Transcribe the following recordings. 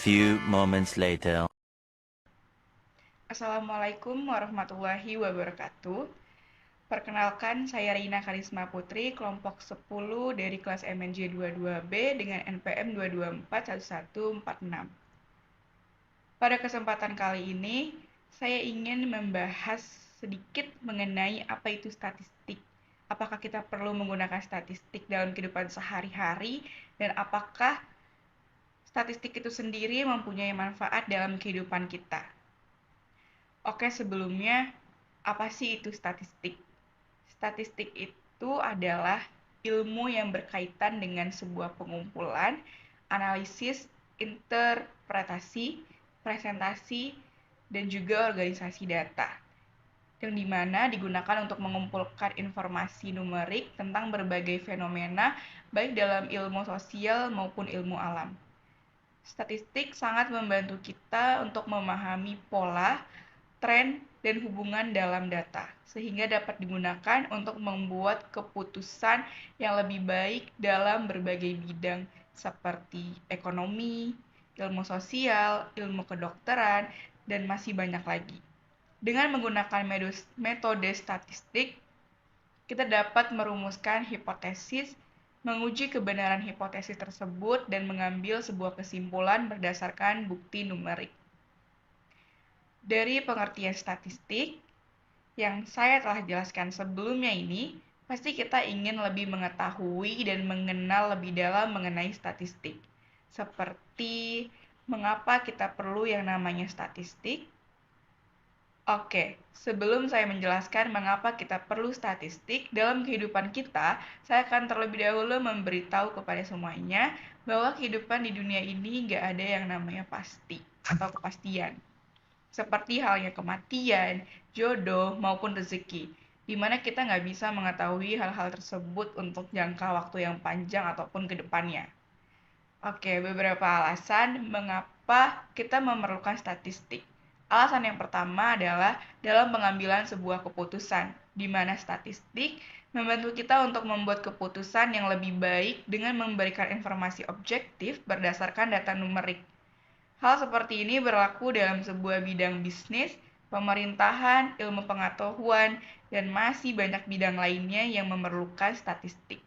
few moments later. Assalamualaikum warahmatullahi wabarakatuh. Perkenalkan, saya Rina Karisma Putri, kelompok 10 dari kelas MNJ 22B dengan NPM 2241146. Pada kesempatan kali ini, saya ingin membahas sedikit mengenai apa itu statistik. Apakah kita perlu menggunakan statistik dalam kehidupan sehari-hari, dan apakah statistik itu sendiri mempunyai manfaat dalam kehidupan kita. Oke, sebelumnya, apa sih itu statistik? Statistik itu adalah ilmu yang berkaitan dengan sebuah pengumpulan, analisis, interpretasi, presentasi, dan juga organisasi data, yang dimana digunakan untuk mengumpulkan informasi numerik tentang berbagai fenomena, baik dalam ilmu sosial maupun ilmu alam. Statistik sangat membantu kita untuk memahami pola, tren, dan hubungan dalam data, sehingga dapat digunakan untuk membuat keputusan yang lebih baik dalam berbagai bidang seperti ekonomi, ilmu sosial, ilmu kedokteran, dan masih banyak lagi. Dengan menggunakan metode statistik, kita dapat merumuskan hipotesis, menguji kebenaran hipotesis tersebut, dan mengambil sebuah kesimpulan berdasarkan bukti numerik. Dari pengertian statistik yang saya telah jelaskan sebelumnya ini, pasti kita ingin lebih mengetahui dan mengenal lebih dalam mengenai statistik. Seperti mengapa kita perlu yang namanya statistik. Oke, sebelum saya menjelaskan mengapa kita perlu statistik dalam kehidupan kita, saya akan terlebih dahulu memberitahu kepada semuanya bahwa kehidupan di dunia ini nggak ada yang namanya pasti atau kepastian. Seperti halnya kematian, jodoh, maupun rezeki, di mana kita nggak bisa mengetahui hal-hal tersebut untuk jangka waktu yang panjang ataupun ke depannya. Oke, beberapa alasan mengapa kita memerlukan statistik. Alasan yang pertama adalah dalam pengambilan sebuah keputusan, di mana statistik membantu kita untuk membuat keputusan yang lebih baik dengan memberikan informasi objektif berdasarkan data numerik. Hal seperti ini berlaku dalam sebuah bidang bisnis, pemerintahan, ilmu pengetahuan, dan masih banyak bidang lainnya yang memerlukan statistik.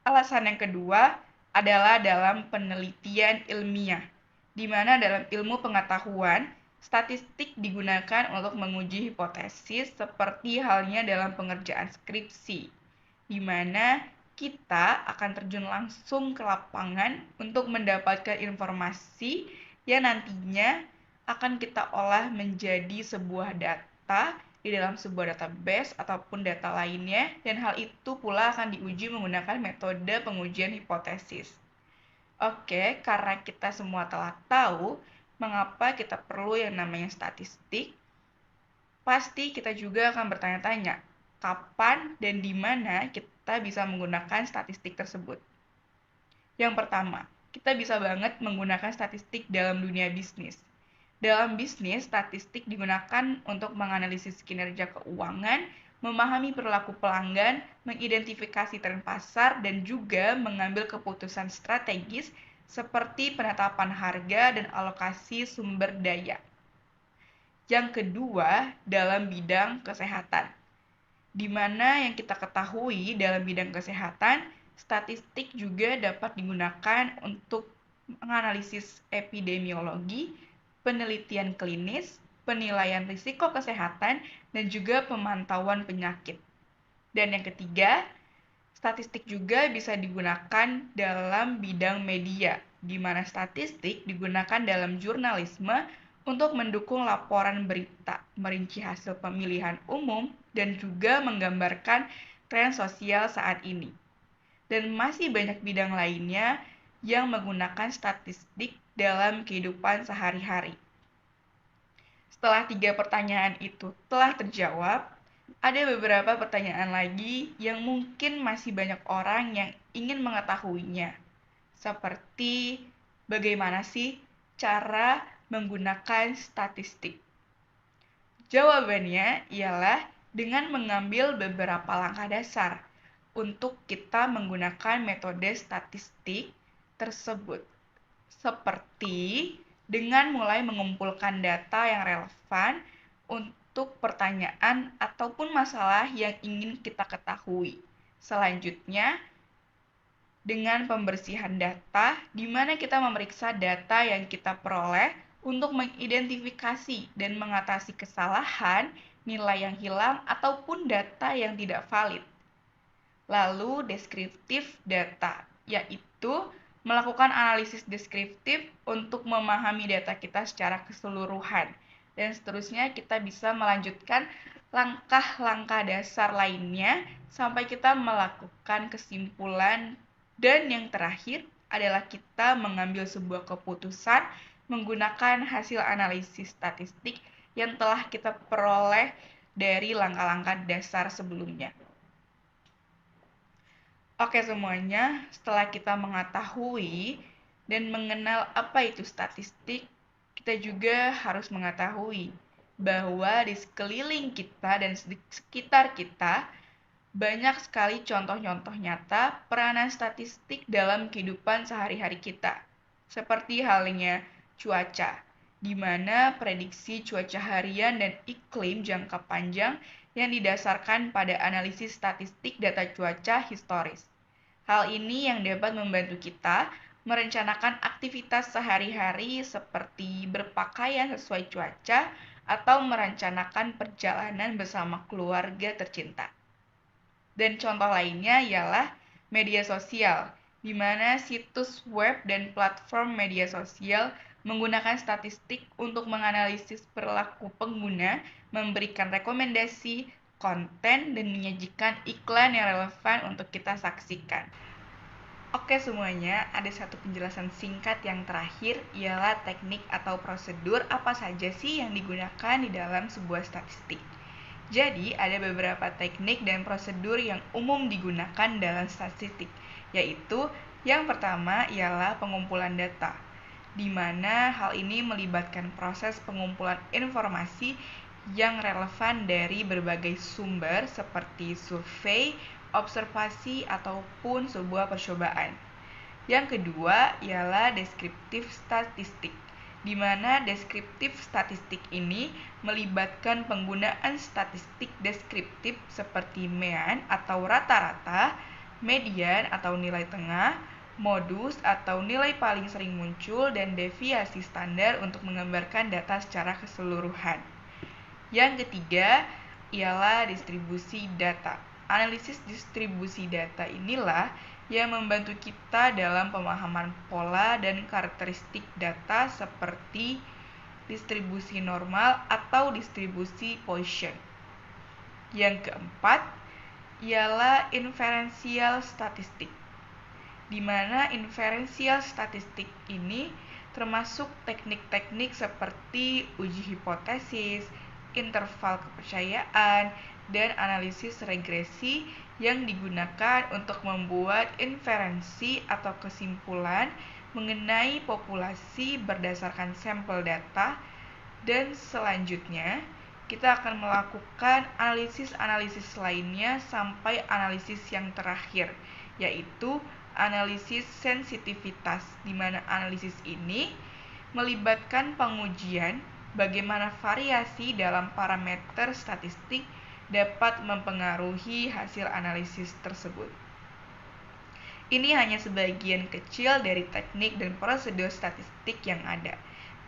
Alasan yang kedua adalah dalam penelitian ilmiah, di mana dalam ilmu pengetahuan, statistik digunakan untuk menguji hipotesis seperti halnya dalam pengerjaan skripsi, di mana kita akan terjun langsung ke lapangan untuk mendapatkan informasi yang nantinya akan kita olah menjadi sebuah data di dalam sebuah database ataupun data lainnya, dan hal itu pula akan diuji menggunakan metode pengujian hipotesis. Oke, karena kita semua telah tahu mengapa kita perlu yang namanya statistik, pasti kita juga akan bertanya-tanya, kapan dan di mana kita bisa menggunakan statistik tersebut. Yang pertama, kita bisa banget menggunakan statistik dalam dunia bisnis. Dalam bisnis, statistik digunakan untuk menganalisis kinerja keuangan, memahami perilaku pelanggan, mengidentifikasi tren pasar, dan juga mengambil keputusan strategis seperti penetapan harga dan alokasi sumber daya. Yang kedua, dalam bidang kesehatan, di mana yang kita ketahui dalam bidang kesehatan, statistik juga dapat digunakan untuk menganalisis epidemiologi, penelitian klinis, penilaian risiko kesehatan, dan juga pemantauan penyakit. Dan yang ketiga, statistik juga bisa digunakan dalam bidang media, di mana statistik digunakan dalam jurnalisme untuk mendukung laporan berita, merinci hasil pemilihan umum, dan juga menggambarkan tren sosial saat ini. Dan masih banyak bidang lainnya yang menggunakan statistik dalam kehidupan sehari-hari. Setelah 3 pertanyaan itu telah terjawab, ada beberapa pertanyaan lagi yang mungkin masih banyak orang yang ingin mengetahuinya. Seperti bagaimana sih cara menggunakan statistik? Jawabannya ialah dengan mengambil beberapa langkah dasar untuk kita menggunakan metode statistik tersebut. seperti dengan mulai mengumpulkan data yang relevan untuk pertanyaan ataupun masalah yang ingin kita ketahui. Selanjutnya, dengan pembersihan data, di mana kita memeriksa data yang kita peroleh untuk mengidentifikasi dan mengatasi kesalahan, nilai yang hilang, ataupun data yang tidak valid. Lalu, deskriptif data, yaitu melakukan analisis deskriptif untuk memahami data kita secara keseluruhan. Dan seterusnya kita bisa melanjutkan langkah-langkah dasar lainnya sampai kita melakukan kesimpulan. Dan yang terakhir adalah kita mengambil sebuah keputusan menggunakan hasil analisis statistik yang telah kita peroleh dari langkah-langkah dasar sebelumnya. Oke semuanya, setelah kita mengetahui dan mengenal apa itu statistik, kita juga harus mengetahui bahwa di sekeliling kita dan di sekitar kita banyak sekali contoh-contoh nyata peranan statistik dalam kehidupan sehari-hari kita. Seperti halnya cuaca, di mana prediksi cuaca harian dan iklim jangka panjang yang didasarkan pada analisis statistik data cuaca historis. Hal ini yang dapat membantu kita merencanakan aktivitas sehari-hari seperti berpakaian sesuai cuaca atau merencanakan perjalanan bersama keluarga tercinta. Dan contoh lainnya ialah media sosial, di mana situs web dan platform media sosial menggunakan statistik untuk menganalisis perilaku pengguna, memberikan rekomendasi, konten, dan menyajikan iklan yang relevan untuk kita saksikan. Oke semuanya, ada satu penjelasan singkat yang terakhir, ialah teknik atau prosedur apa saja sih yang digunakan di dalam sebuah statistik. Jadi, ada beberapa teknik dan prosedur yang umum digunakan dalam statistik, yaitu yang pertama ialah pengumpulan data, di mana hal ini melibatkan proses pengumpulan informasi yang relevan dari berbagai sumber seperti survei, observasi, ataupun sebuah percobaan. Yang kedua ialah deskriptif statistik, di mana deskriptif statistik ini melibatkan penggunaan statistik deskriptif seperti mean atau rata-rata, median atau nilai tengah, modus atau nilai paling sering muncul, dan deviasi standar untuk menggambarkan data secara keseluruhan. Yang ketiga ialah distribusi data. Analisis distribusi data inilah yang membantu kita dalam pemahaman pola dan karakteristik data seperti distribusi normal atau distribusi Poisson. Yang keempat ialah inferensial statistik, di mana inferensial statistik ini termasuk teknik-teknik seperti uji hipotesis, interval kepercayaan, dan analisis regresi yang digunakan untuk membuat inferensi atau kesimpulan mengenai populasi berdasarkan sampel data. Dan selanjutnya, kita akan melakukan analisis-analisis lainnya sampai analisis yang terakhir, yaitu analisis sensitivitas, di mana analisis ini melibatkan pengujian bagaimana variasi dalam parameter statistik dapat mempengaruhi hasil analisis tersebut. Ini hanya sebagian kecil dari teknik dan prosedur statistik yang ada.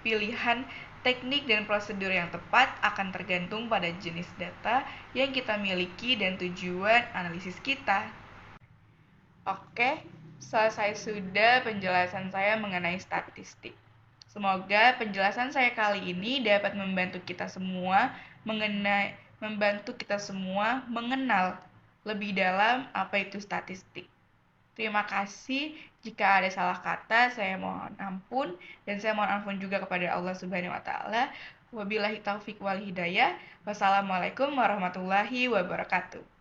Pilihan teknik dan prosedur yang tepat akan tergantung pada jenis data yang kita miliki dan tujuan analisis kita. Oke, selesai sudah penjelasan saya mengenai statistik. Semoga penjelasan saya kali ini dapat membantu kita semua mengenal lebih dalam apa itu statistik. Terima kasih. Jika ada salah kata, saya mohon ampun, dan saya mohon ampun juga kepada Allah Subhanahu wa taala. Wabillahi taufik wal hidayah. Wassalamualaikum warahmatullahi wabarakatuh.